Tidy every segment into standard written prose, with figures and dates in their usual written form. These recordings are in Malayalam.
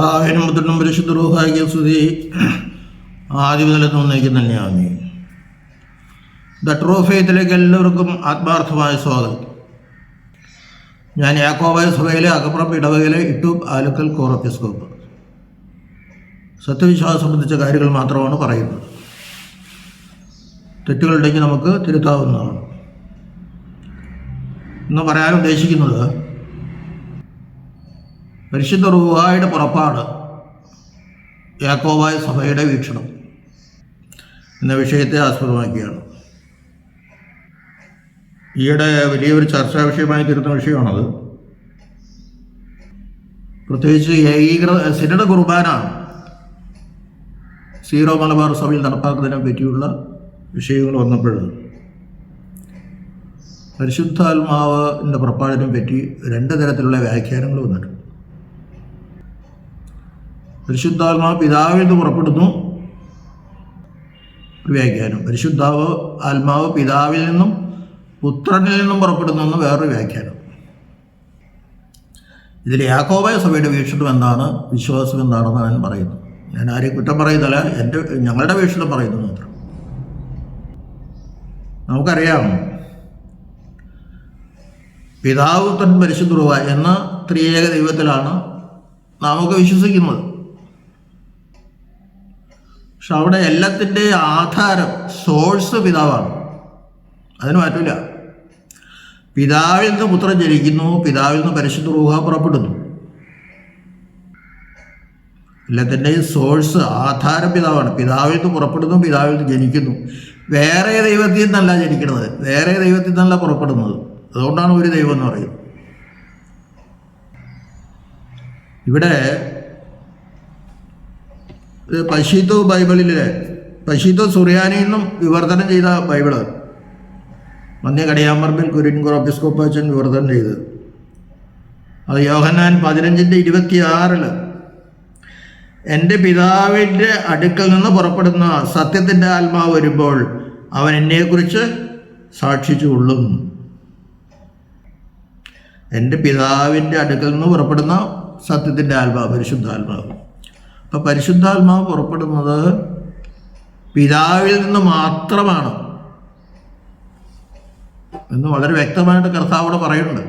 പിതാവിനും പുത്രനും പരിശുദ്ധ റൂഹായിക്കും സ്തുതി. ആദ്യമുതലെന്ന് ഒന്നേക്കും തന്നെയാണ്. ദ ട്രൂ ഫെയ്ത്തിലേക്ക് എല്ലാവർക്കും ആത്മാർത്ഥമായ സ്വാഗതം. ഞാൻ യാക്കോബായ സഭയിലെ അകപ്പുറം ഇടവകയിലെ ഇട്ടൂബ് ആലുക്കൽ കോർ എപ്പിസ്കോപ്പ്. സത്യവിശ്വാസം സംബന്ധിച്ച കാര്യങ്ങൾ മാത്രമാണ് പറയുന്നത്. തെറ്റുകളുണ്ടെങ്കിൽ നമുക്ക് തിരുത്താവുന്നതാണ്. ഇന്ന് പറയാൻ ഉദ്ദേശിക്കുന്നത് പരിശുദ്ധ റൂഹായുടെ പുറപ്പാട്, യാക്കോബായ സഭയുടെ വീക്ഷണം എന്ന വിഷയത്തെ ആസ്പദമാക്കിയാണ്. ഈയിടെ വലിയൊരു ചർച്ചാ വിഷയമായി തീർന്ന വിഷയമാണത്. പ്രത്യേകിച്ച് സിനഡ് കുർബാന സീറോ മലബാർ സഭയിൽ നടപ്പാക്കുന്നതിനെ പറ്റിയുള്ള വിഷയങ്ങൾ വന്നപ്പോൾ പരിശുദ്ധാത്മാവിൻ്റെ പുറപ്പാടിനെ പറ്റി രണ്ട് തരത്തിലുള്ള വ്യാഖ്യാനങ്ങൾ വന്നിട്ടുണ്ട്. പരിശുദ്ധാത്മാവ് പിതാവിൽ നിന്ന് പുറപ്പെടുന്നു ഒരു വ്യാഖ്യാനം, ആത്മാവ് പിതാവിൽ നിന്നും പുത്രനിൽ നിന്നും പുറപ്പെടുന്നു എന്ന് വേറൊരു വ്യാഖ്യാനം. ഇതിൽ യാക്കോബായ സഭയുടെ വീക്ഷണം എന്താണ്, വിശ്വാസം എന്താണെന്ന് ഞാൻ പറയുന്നു. ഞാൻ ആരെയും കുറ്റം പറയുന്നില്ല, ഞങ്ങളുടെ വീക്ഷണം പറയുന്നു മാത്രം. നമുക്കറിയാം, പിതാവ് പുത്രൻ പരിശുദ്ധ റൂഹ എന്ന ത്രിയേക ദൈവത്തിലാണ് നാമൊക്കെ വിശ്വസിക്കുന്നത്. പക്ഷെ അവിടെ എല്ലാത്തിൻ്റെ ആധാരം, സോഴ്സ് പിതാവാണ്. അതിന് മാറ്റില്ല. പിതാവിൽ നിന്ന് പുത്രൻ ജനിക്കുന്നു, പിതാവിൽ നിന്ന് പരിശുദ്ധ റൂഹ പുറപ്പെടുന്നു. എല്ലാത്തിൻ്റെയും സോഴ്സ്, ആധാരം പിതാവാണ്. പിതാവിൽ നിന്ന് പുറപ്പെടുന്നു, പിതാവിൽ നിന്ന് ജനിക്കുന്നു. വേറെ ദൈവത്തിൽ നിന്നല്ല ജനിക്കുന്നത്, വേറെ ദൈവത്തിൽ നിന്നല്ല പുറപ്പെടുന്നത്. അതുകൊണ്ടാണ് ഒരു ദൈവം എന്ന് പറയുന്നത്. ഇവിടെ പശീത്തോ ബൈബിളിലെ പശീത്തോ സുറിയാനിയിൽ നിന്നും വിവർത്തനം ചെയ്ത ബൈബിള് മധ്യ കടിയാമ്പറമ്പിൽ കുര്യൻകോർ എപ്പിസ്കോപ്പച്ചൻ വിവർത്തനം ചെയ്ത്, അത് യോഹന്നാൻ 15:26 എൻ്റെ പിതാവിൻ്റെ അടുക്കൽ നിന്ന് പുറപ്പെടുന്ന സത്യത്തിൻ്റെ ആത്മാവ് വരുമ്പോൾ അവൻ എന്നെക്കുറിച്ച് സാക്ഷിച്ചു കൊള്ളും. എൻ്റെ പിതാവിൻ്റെ അടുക്കൽ നിന്ന് പുറപ്പെടുന്ന സത്യത്തിൻ്റെ ആത്മാവ്, പരിശുദ്ധാത്മാവ്. അപ്പം പരിശുദ്ധാത്മാവ് പുറപ്പെടുന്നത് പിതാവിൽ നിന്ന് മാത്രമാണ് എന്ന് വളരെ വ്യക്തമായിട്ട് കർത്താവോട് പറയുന്നുണ്ട്.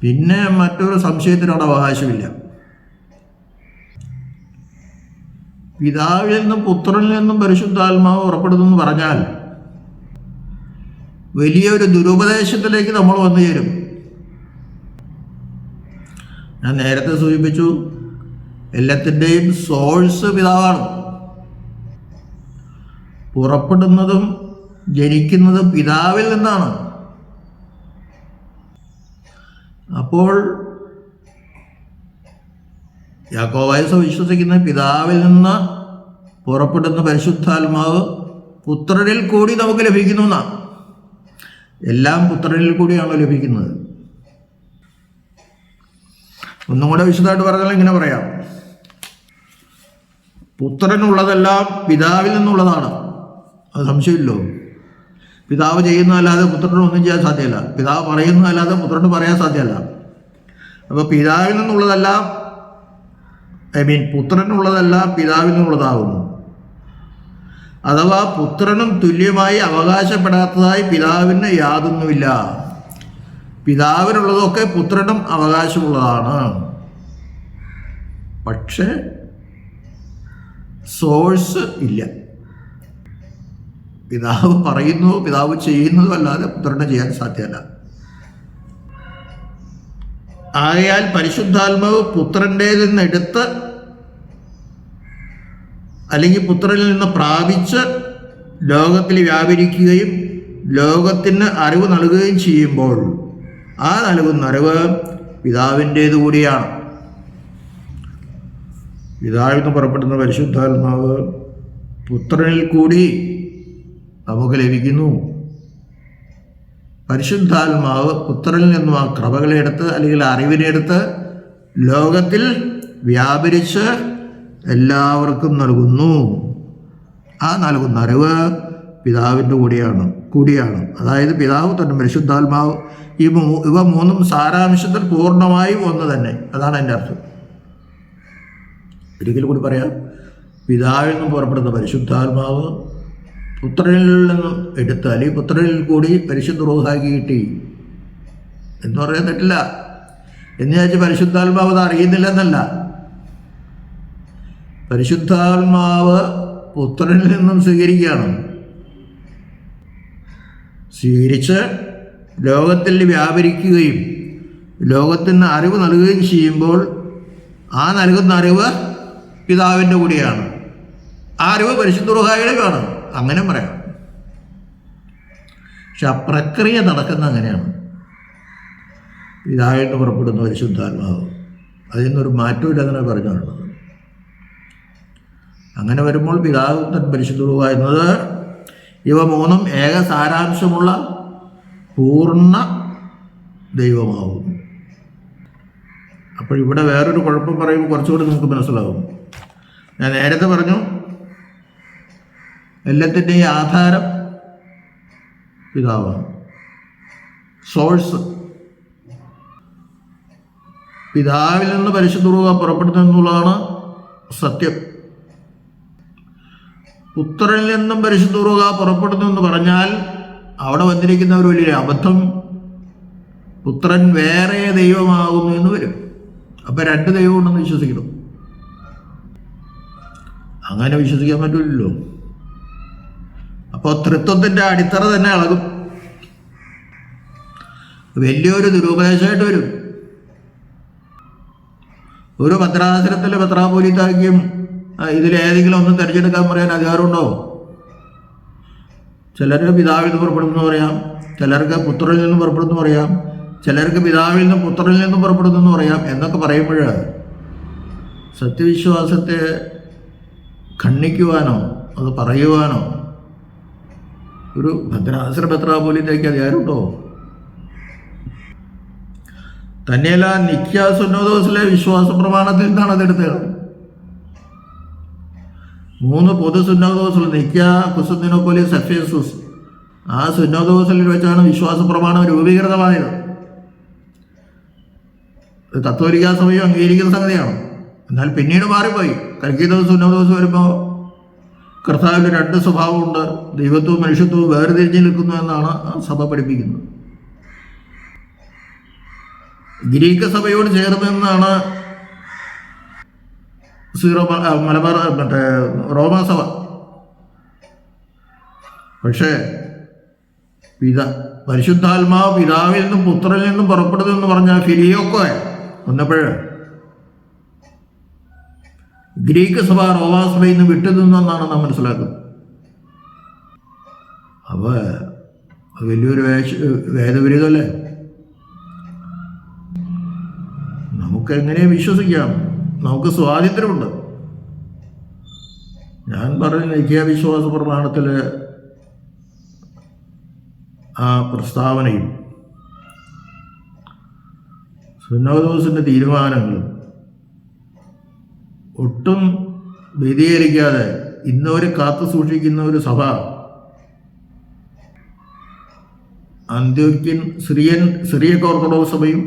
പിന്നെ മറ്റൊരു സംശയത്തിനോട് അവകാശമില്ല. പിതാവിൽ നിന്നും പുത്രനിൽ നിന്നും പരിശുദ്ധാത്മാവ് പുറപ്പെടുന്നു എന്ന് പറഞ്ഞാൽ വലിയൊരു ദുരുപദേശത്തിലേക്ക് നമ്മൾ വന്നു ചേരും. ഞാൻ നേരത്തെ സൂചിപ്പിച്ചു, എല്ലാത്തിൻ്റെയും സോഴ്സ് പിതാവാണ്. പുറപ്പെടുന്നതും ജനിക്കുന്നതും പിതാവിൽ നിന്നാണ്. അപ്പോൾ യാക്കോബായ സഭ വിശ്വസിക്കുന്ന പിതാവിൽ നിന്ന് പുറപ്പെടുന്ന പരിശുദ്ധാത്മാവ് പുത്രനിൽ കൂടി നമുക്ക് ലഭിക്കുന്നു എന്നാണ്. എല്ലാം പുത്രനിൽ കൂടിയാണോ ലഭിക്കുന്നത്? ഒന്നും കൂടെ വിശദമായിട്ട് പറഞ്ഞാൽ ഇങ്ങനെ പറയാം, പുത്രനുള്ളതെല്ലാം പിതാവിൽ നിന്നുള്ളതാണ്. അത് സംശയമില്ലോ. പിതാവ് ചെയ്യുന്നതല്ലാതെ പുത്രന് ഒന്നും ചെയ്യാൻ സാധ്യമല്ല, പിതാവ് പറയുന്നതല്ലാതെ പുത്രന് പറയാൻ സാധ്യമല്ല. അപ്പോൾ പിതാവിൽ നിന്നുള്ളതെല്ലാം, പുത്രനുള്ളതെല്ലാം പിതാവിൽ നിന്നുള്ളതാകുന്നു. അഥവാ പുത്രനും തുല്യമായി അവകാശപ്പെടാത്തതായി പിതാവിന് യാതൊന്നുമില്ല. പിതാവിനുള്ളതൊക്കെ പുത്രനും അവകാശമുള്ളതാണ്. പക്ഷേ സോഴ്സ് ഇല്ല. പിതാവ് പറയുന്നു, പിതാവ് ചെയ്യുന്നതും അല്ലാതെ പുത്രന് ചെയ്യാൻ സാധ്യമല്ല. ആകയാൽ പരിശുദ്ധാത്മാവ് പുത്രൻ്റേതിൽ നിന്ന് എടുത്ത് അല്ലെങ്കിൽ പുത്രനിൽ നിന്ന് പ്രാപിച്ച് ലോകത്തിൽ വ്യാപരിക്കുകയും ലോകത്തിന് അറിവ് നൽകുകയും ചെയ്യുമ്പോൾ ആ നൽകുന്ന അറിവ് പിതാവിൻ്റേത് കൂടിയാണ്. പിതാവിൽ നിന്ന് പുറപ്പെടുന്ന പരിശുദ്ധാത്മാവ് പുത്രനിൽ കൂടി നമുക്ക് ലഭിക്കുന്നു. പരിശുദ്ധാത്മാവ് പുത്രനിൽ നിന്നും ആ കൃപകളെടുത്ത് അല്ലെങ്കിൽ അറിവിനെടുത്ത് ലോകത്തിൽ വ്യാപരിച്ച് എല്ലാവർക്കും നൽകുന്നു. ആ നൽകുന്ന അറിവ് പിതാവിൻ്റെ കൂടിയാണ്. അതായത് പിതാവ് തന്നെ പരിശുദ്ധാത്മാവ് ഇവ മൂന്നും സാരാംശത്തിൽ പൂർണ്ണമായും ഒന്ന് തന്നെ. അതാണ് എൻ്റെ അർത്ഥം. ഒരിക്കൽ കൂടി പറയാം. പിതാവിൽ നിന്നും പുറപ്പെടുന്ന പരിശുദ്ധാത്മാവ് പുത്രനിൽ നിന്നും എടുത്ത്, അല്ലെങ്കിൽ പുത്രനിൽ കൂടി പരിശുദ്ധ റൂഹാക്കി കിട്ടി എന്ന് പറയാൻ പറ്റില്ല. എന്ന് വെച്ചാൽ പരിശുദ്ധാത്മാവ് അത് അറിയുന്നില്ലെന്നല്ല. പരിശുദ്ധാത്മാവ് പുത്രനിൽ നിന്നും സ്വീകരിക്കുകയാണ്. സ്വീകരിച്ച് ലോകത്തിൽ വ്യാപരിക്കുകയും ലോകത്തിന് അറിവ് നൽകുകയും ചെയ്യുമ്പോൾ ആ നൽകുന്ന അറിവ് പിതാവിൻ്റെ കൂടിയാണ്. ആ അറിവ് പരിശുദ്ധ റൂഹായുടെയാണ്. അങ്ങനെ പറയാം. പക്ഷെ ആ പ്രക്രിയ നടക്കുന്ന അങ്ങനെയാണ്. പിതാവിൽ നിന്ന് പുറപ്പെടുന്ന പരിശുദ്ധാത്മാവ്, അതിൽ നിന്നൊരു മാറ്റമില്ല അങ്ങനെ പറഞ്ഞുകൊണ്ടുള്ളത്. അങ്ങനെ വരുമ്പോൾ പിതാവ് പുത്രൻ പരിശുദ്ധ റൂഹ എന്നത് ഇവ മൂന്നും ഏക സാരാംശമുള്ള പൂർണ്ണ ദൈവമാവും. അപ്പോൾ ഇവിടെ വേറൊരു കുഴപ്പം പറയുമ്പോൾ കുറച്ചുകൂടി നമുക്ക് മനസ്സിലാവും. ഞാൻ നേരത്തെ പറഞ്ഞു, എല്ലാത്തിൻ്റെയും ആധാരം പിതാവാണ്, സോഴ്സ്. പിതാവിൽ നിന്ന് പരിശുദ്ധ റൂഹ പുറപ്പെടുന്നു എന്നുള്ളതാണ് സത്യം. പുത്രനിൽ നിന്നും പരിശുദ്ധ റൂഹ പുറപ്പെടുന്നു എന്ന് പറഞ്ഞാൽ അവിടെ വന്നിരിക്കുന്ന ഒരു വലിയ അബദ്ധം, പുത്രൻ വേറെ ദൈവമാകുന്നു എന്ന് വരും. അപ്പം രണ്ട് ദൈവം ഉണ്ടെന്ന് വിശ്വസിക്കണം. അങ്ങനെ വിശ്വസിക്കാൻ പറ്റില്ലല്ലോ. അപ്പോൾ തൃത്വത്തിൻ്റെ അടിത്തറ തന്നെ ഇളകും. വലിയൊരു ദുരുപദേശമായിട്ട് വരും. ഒരു ഭദ്രാസനത്തിലെ മെത്രാപ്പോലീത്താക്കും ഇതിലേതെങ്കിലും ഒന്നും തിരഞ്ഞെടുക്കാൻ പറയാൻ അധികാരമുണ്ടോ? ചിലർക്ക് പിതാവിൽ നിന്ന് പുറപ്പെടുന്നു പറയാം, ചിലർക്ക് പുത്രനിൽ നിന്ന് പുറപ്പെടുന്നു പറയാം, ചിലർക്ക് പിതാവിൽ നിന്നും പുത്രനിൽ നിന്നും പുറപ്പെടുന്നു പറയാം. എന്നൊക്കെ പറയുമ്പോൾ സത്യവിശ്വാസത്തെ ഖണ്ഡിക്കുവാനോ അത് പറയുവാനോ ഒരു ഭദ്രാസന മെത്രാപ്പോലീത്തയ്ക്ക് അധികാരമുണ്ടോ? തന്നെയല്ല, നിക്യ സുന്നോദോസിലെ വിശ്വാസ പ്രമാണത്തിൽ നിന്നാണ് അതെടുത്തത്. 3 പൊതു സുന്നോദോസുകൾ, നിക്യ, കുസ്തന്തീനോപ്പോലിസ്, എഫേസസ്. ആ സുന്നോദോസിൽ വെച്ചാണ് വിശ്വാസ പ്രമാണം രൂപീകൃതമായത്. കത്തോലിക്ക സഭയും അംഗീകരിക്കുന്ന സംഗതിയാണ്. എന്നാൽ പിന്നീട് മാറിപ്പോയി. കൽക്കീദോസ് സുന്നോദോസ് വരുമ്പോൾ കർത്താവിൻ്റെ 2 സ്വഭാവമുണ്ട്, ദൈവത്വവും മനുഷ്യത്വവും വേർതിരിഞ്ഞ് നിൽക്കുന്നു എന്നാണ് സഭ പഠിപ്പിക്കുന്നത്. ഗ്രീക്ക് സഭയോട് ചേർന്ന് നിന്നാണ് മലബാർ റോമാസഭ. പക്ഷേ പരിശുദ്ധാത്മാവ് പിതാവിൽ നിന്നും പുത്രനിൽ നിന്നും പുറപ്പെടുന്നു എന്ന് പറഞ്ഞാൽ ഫിലിയോക്കോ വന്നപ്പോൾ ഗ്രീക്ക് സഭ റോമാസഭയിൽ നിന്ന് വിട്ടുനിന്നെന്നാണ് നാം മനസ്സിലാക്കുന്നത്. അപ്പോൾ വലിയൊരു വേദവിരുദ്ധമല്ലേ? നമുക്കെങ്ങനെ വിശ്വസിക്കാം? നമുക്ക് സ്വാതന്ത്ര്യമുണ്ട്. ഞാൻ പറഞ്ഞ നിത്യാവിശ്വാസ പ്രമാണത്തിൽ ആ പ്രസ്താവനയും സുന്നോദോസിൻ്റെ തീരുമാനങ്ങളും ഒട്ടും വ്യതിചലിക്കാതെ ഇന്നവരെ കാത്തു സൂക്ഷിക്കുന്ന ഒരു സഭ അന്ത്യോക്യൻ സിറിയക് ഓർത്തഡോക്സ് സഭയും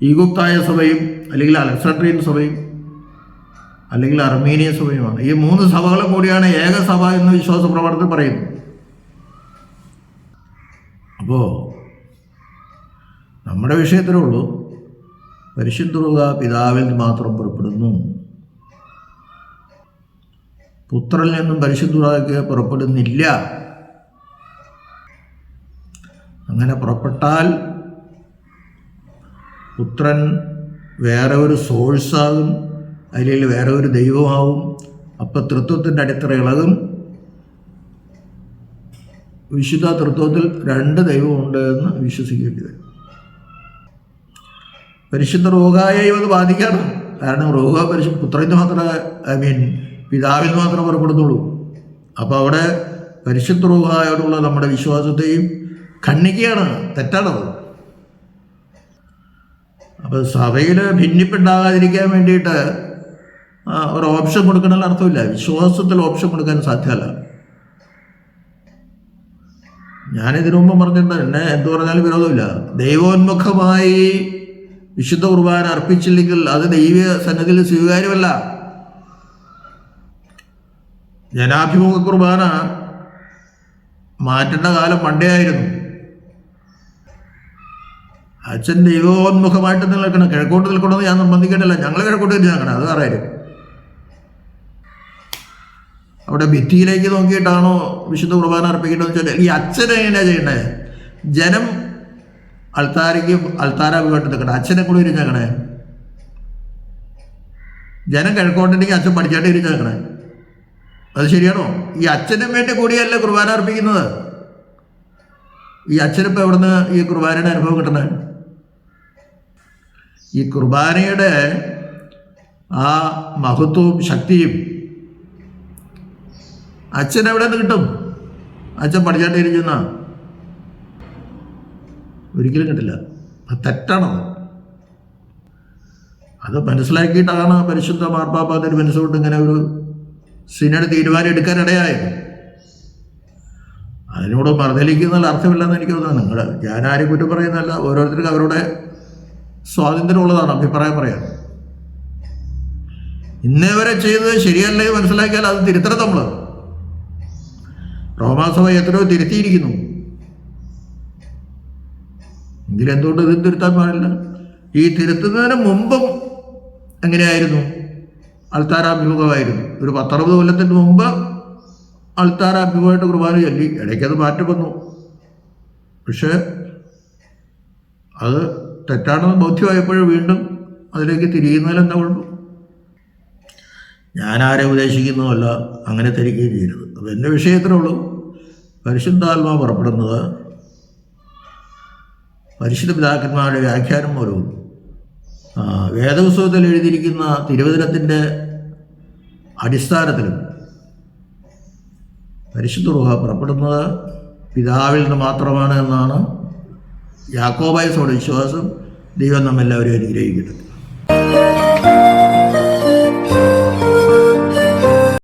ഈഗുപ്തായ സഭയും അല്ലെങ്കിൽ അലക്സാണ്ട്രിയൻ സഭയും അല്ലെങ്കിൽ അർമീനിയൻ സഭയുമാണ്. ഈ 3 സഭകളും കൂടിയാണ് ഏകസഭ എന്ന് വിശ്വാസ പ്രമാണത്തിൽ പറയുന്നത്. അപ്പോൾ നമ്മുടെ വിഷയത്തിലേ ഉള്ളൂ, പരിശുദ്ധ റൂഹ പിതാവിൽ നിന്ന് മാത്രം പുറപ്പെടുന്നു, പുത്രനിൽ നിന്നും പരിശുദ്ധ റൂഹയ്ക്ക് പുറപ്പെടുന്നില്ല. അങ്ങനെ പുറപ്പെട്ടാൽ പുത്രൻ വേറെ ഒരു സോഴ്സാകും, അല്ലെങ്കിൽ വേറെ ഒരു ദൈവമാവും. അപ്പം തൃത്വത്തിൻ്റെ അടിത്തറ ഇളകും. വിശുദ്ധ തൃത്വത്തിൽ 2 ദൈവമുണ്ട് എന്ന് വിശ്വസിക്കേണ്ടി വരും. പരിശുദ്ധ റൂഹായെയും അത് ബാധിക്കാണ്. കാരണം റൂഹ പുത്രന് മാത്രമേ പിതാവിൽ നിന്ന് മാത്രമേ പുറപ്പെടുന്നുള്ളൂ. അപ്പോൾ അവിടെ പരിശുദ്ധ റൂഹായോടുള്ള നമ്മുടെ വിശ്വാസത്തെയും ഖണ്ഡിക്കുകയാണ്. തെറ്റാണത്. അപ്പോൾ സഭയിൽ ഭിന്നിപ്പുണ്ടാകാതിരിക്കാൻ വേണ്ടിയിട്ട് ഒരു ഓപ്ഷൻ കൊടുക്കണമെന്ന് അർത്ഥമില്ല. വിശ്വാസത്തിൽ ഓപ്ഷൻ കൊടുക്കാൻ സാധ്യമല്ല. ഞാനിതിനു മുമ്പ് പറഞ്ഞിട്ടുണ്ട്, എന്നെ എന്ത് പറഞ്ഞാലും വിരോധമില്ല. ദൈവോന്മുഖമായി വിശുദ്ധ കുർബാന അർപ്പിച്ചില്ലെങ്കിൽ അത് ദൈവ സന്നിധിയിൽ സ്വീകാര്യമല്ല. ജനാഭിമുഖ കുർബാന മാറ്റേണ്ട കാലം പണ്ടേ ആയിരുന്നു. അച്ഛൻ ദൈവോന്മുഖമായിട്ട് നിൽക്കണം, കിഴക്കോട്ട് നിൽക്കണമെന്ന് ഞാൻ നിർബന്ധിക്കേണ്ടല്ല. ഞങ്ങൾ കിഴക്കോട്ട് തിരിച്ച് നിൽക്കണം, അത് വേറെ. അവിടെ ഭിത്തിയിലേക്ക് നോക്കിയിട്ടാണോ വിശുദ്ധ കുർബാന അർപ്പിക്കേണ്ടതെന്ന് വെച്ചാൽ ഈ അച്ഛൻ എങ്ങനെയാണ് ചെയ്യണ്ടേ? ജനം അൾത്താരാഭിമായിട്ട് നിൽക്കണം, അച്ഛനെ കൂടെ ഇരിഞ്ഞേക്കണേ. ജനം കിഴക്കോട്ടുണ്ടെങ്കിൽ അച്ഛൻ പഠിച്ചായിട്ട് ഇരിഞ്ഞേക്കണേ. അത് ശരിയാണോ? ഈ അച്ഛനും വേണ്ടി കൂടിയല്ലേ കുർബാന അർപ്പിക്കുന്നത്. ഈ അച്ഛനിപ്പോൾ എവിടുന്ന് ഈ കുർബാനയുടെ അനുഭവം കിട്ടണേ? ഈ കുർബാനയുടെ ആ മഹത്വവും ശക്തിയും അച്ഛൻ എവിടെ നിന്ന് കിട്ടും? അച്ഛൻ പഠിച്ചായിട്ട് ഇരിക്കുന്ന ഒരിക്കലും കിട്ടില്ല. അത് തെറ്റാണത്. അത് മനസ്സിലാക്കിയിട്ടാണ് പരിശുദ്ധ മാർപ്പാപ്പ തിരുമനസ്സുകൊണ്ട് ഇങ്ങനെ ഒരു സിനഡ് തീരുമാനം എടുക്കാനിടയായത്. അതിനോട് മറുതലിക്കുന്നതിൽ അർത്ഥമില്ലെന്ന് എനിക്ക് തോന്നുന്നു. ഞാനാരും കുറ്റം പറയുന്നതല്ല, ഓരോരുത്തർക്കും അവരുടെ സ്വാതന്ത്ര്യമുള്ളതാണ് അഭിപ്രായം പറയാൻ. ഇന്നേ വരെ ചെയ്തത് ശരിയല്ലേ മനസ്സിലാക്കിയാൽ അത് തിരുത്തണം. നമ്മൾ റോമാസഭ എത്രയോ തിരുത്തിയിരിക്കുന്നു, എങ്കിലെന്തുകൊണ്ട് ഇത് തിരുത്താൻ പാടില്ല? ഈ തിരുത്തുന്നതിന് മുമ്പും എങ്ങനെയായിരുന്നു? അൾത്താരാഭിമുഖമായിരുന്നു. ഒരു 10-60 കൊല്ലത്തിന് മുമ്പ് അൾത്താരാഭിമുഖമായിട്ട് കുർബാന ചൊല്ലി. ഇടയ്ക്കത് മാറ്റം വന്നു. പക്ഷേ അത് തെറ്റാണെന്ന് ബോധ്യമായപ്പോഴും വീണ്ടും അതിലേക്ക് തിരിയുന്നതിലെന്താ കുഴപ്പം? ഞാനാരെ ഉപദേശിക്കുന്നതല്ല, അങ്ങനെ ധരിക്കുകയും ചെയ്യരുത്. അപ്പോൾ എൻ്റെ വിഷയത്തിലേ ഉള്ളൂ. പരിശുദ്ധാത്മാ പുറപ്പെടുന്നത് പരിശുദ്ധ പിതാക്കന്മാരുടെ വ്യാഖ്യാനം മൂലവും വേദപുസ്തകത്തിൽ എഴുതിയിരിക്കുന്ന തിരുവചനത്തിൻ്റെ അടിസ്ഥാനത്തിലും പരിശുദ്ധ റൂഹ പുറപ്പെടുന്നത് പിതാവിൽ നിന്ന് മാത്രമാണ് എന്നാണ് യാക്കോബായ സഭയുടെ വിശ്വാസം. ദൈവം നമ്മെല്ലാവരെയും അനുഗ്രഹിക്കട്ടെ.